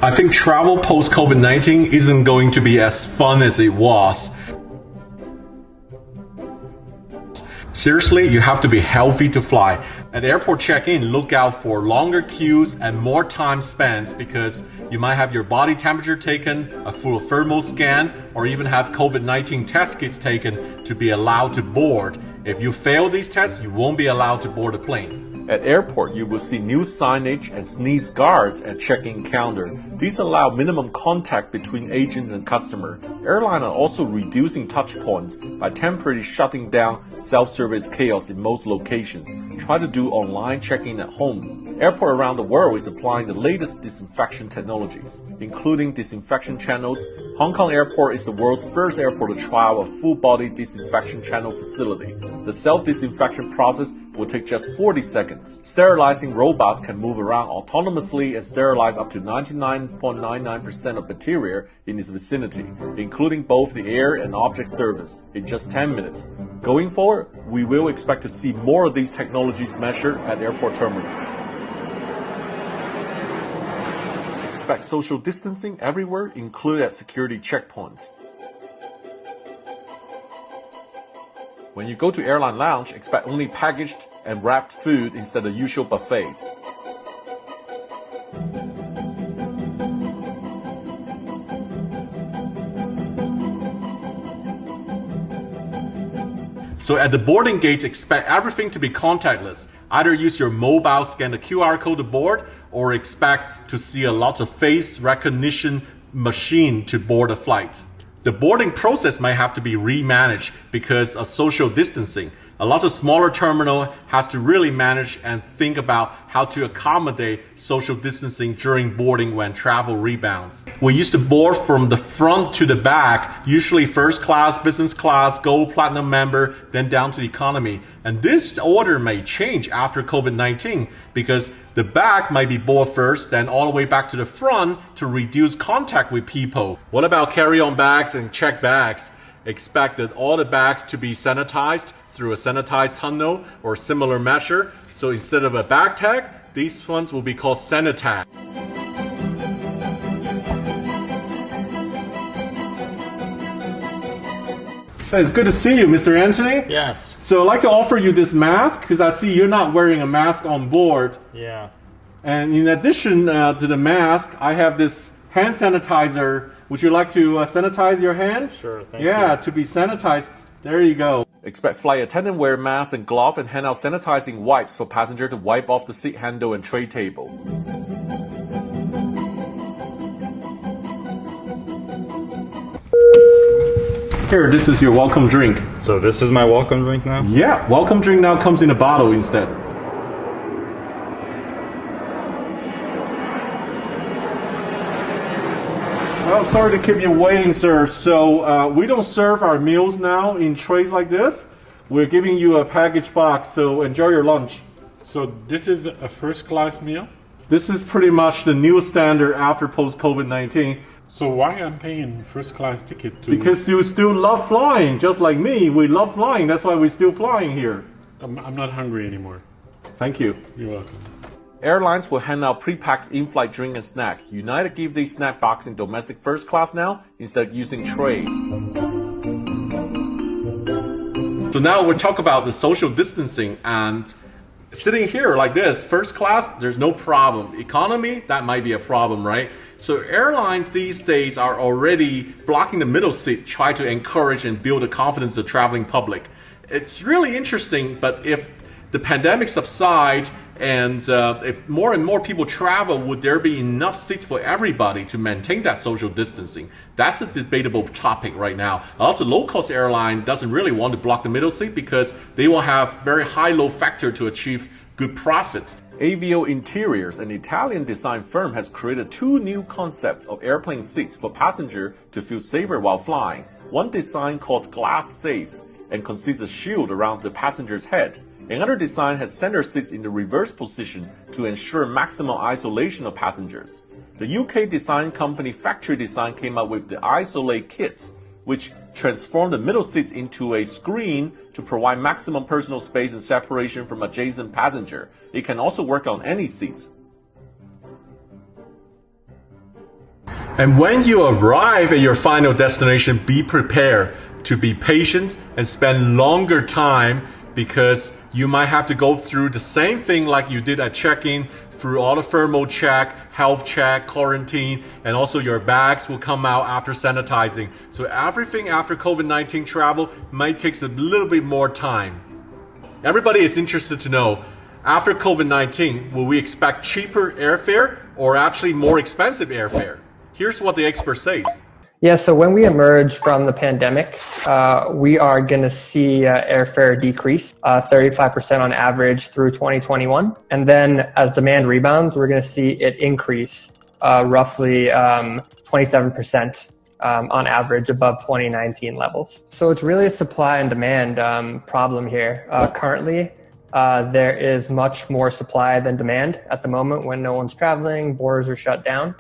I think travel post-COVID-19 isn't going to be as fun as it was. Seriously, you have to be healthy to fly. At airport check-in, look out for longer queues and more time spent because you might have your body temperature taken, a full thermal scan, or even have COVID-19 test kits taken to be allowed to board. If you fail these tests, you won't be allowed to board a plane. At airport, you will see new signage and sneeze guards at check-in counter. These allow minimum contact between agents and customer. Airlines are also reducing touch points by temporarily shutting down self-service kiosks in most locations. Try to do online check-in at home. Airports around the world is applying the latest disinfection technologies, including disinfection channels. Hong Kong Airport is the world's first airport to trial a full-body disinfection channel facility. The self-disinfection process will take just 40 seconds. Sterilizing robots can move around autonomously and sterilize up to 99.99% of bacteria in its vicinity, including both the air and object surface, in just 10 minutes. Going forward, we will expect to see more of these technologies measured at airport terminals. Expect social distancing everywhere, including at security checkpoints. When you go to airline lounge, expect only packaged and wrapped food instead of usual buffet. So at the boarding gates, expect everything to be contactless. Either use your mobile, scan the QR code to board, or expect to see a lot of face recognition machine to board a flight. The boarding process might have to be remanaged because of social distancing. A lot of smaller terminal has to really manage and think about how to accommodate social distancing during boarding when travel rebounds. We used to board from the front to the back, usually first class, business class, gold, platinum member, then down to the economy. And this order may change after COVID-19 because the back might be board first, then all the way back to the front to reduce contact with people. What about carry-on bags and check bags? Expect that all the bags to be sanitized through a sanitized tunnel or similar measure. So instead of a bag tag, these ones will be called sanitag. It's good to see you, Mr. Anthony. Yes. So I'd like to offer you this mask because I see you're not wearing a mask on board. Yeah. And in addition to the mask, I have this hand sanitizer. Would you like to sanitize your hand? Sure, thank you. Yeah, to be sanitized. There you go. Expect flight attendant wear masks and gloves and hand out sanitizing wipes for passenger to wipe off the seat handle and tray table. Here, this is your welcome drink. So this is my welcome drink now? Yeah, welcome drink now comes in a bottle instead. Well, sorry to keep you waiting, sir. So we don't serve our meals now in trays like this. We're giving you a package box, so enjoy your lunch. So this is a first class meal? This is pretty much the new standard after post-COVID-19. So why I'm paying first class ticket to... Because you still love flying, just like me. We love flying, that's why we're still flying here. I'm not hungry anymore. Thank you. You're welcome. Airlines will hand out pre-packed in-flight drink and snack. United give these snack box in domestic first class now instead of using tray. So now we'll talk about the social distancing, and sitting here like this, first class, there's no problem. Economy, that might be a problem, right? So airlines these days are already blocking the middle seat, try to encourage and build the confidence of the traveling public. It's really interesting, but if the pandemic subsides and if more and more people travel, would there be enough seats for everybody to maintain that social distancing? That's a debatable topic right now. Also, low-cost airline doesn't really want to block the middle seat because they will have very high load factor to achieve good profits. Avio Interiors, an Italian design firm, has created two new concepts of airplane seats for passengers to feel safer while flying. One design called Glass Safe and consists of a shield around the passenger's head. Another design has center seats in the reverse position to ensure maximum isolation of passengers. The UK design company Factory Design came up with the Isolate kits, which transform the middle seats into a screen to provide maximum personal space and separation from adjacent passenger. It can also work on any seats. And when you arrive at your final destination, be prepared to be patient and spend longer time because you might have to go through the same thing like you did at check-in, through all the thermal check, health check, quarantine, and also your bags will come out after sanitizing. So everything after COVID-19 travel might take a little bit more time. Everybody is interested to know, after COVID-19, will we expect cheaper airfare or actually more expensive airfare? Here's what the expert says. Yeah, so when we emerge from the pandemic, we are going to see airfare decrease 35% on average through 2021. And then as demand rebounds, we're going to see it increase roughly 27% on average above 2019 levels. So it's really a supply and demand problem here. Currently, there is much more supply than demand at the moment when no one's traveling, borders are shut down.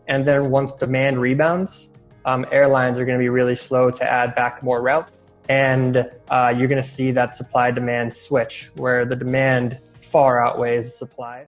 And then once demand rebounds, airlines are going to be really slow to add back more routes. And you're going to see that supply-demand switch where the demand far outweighs the supply.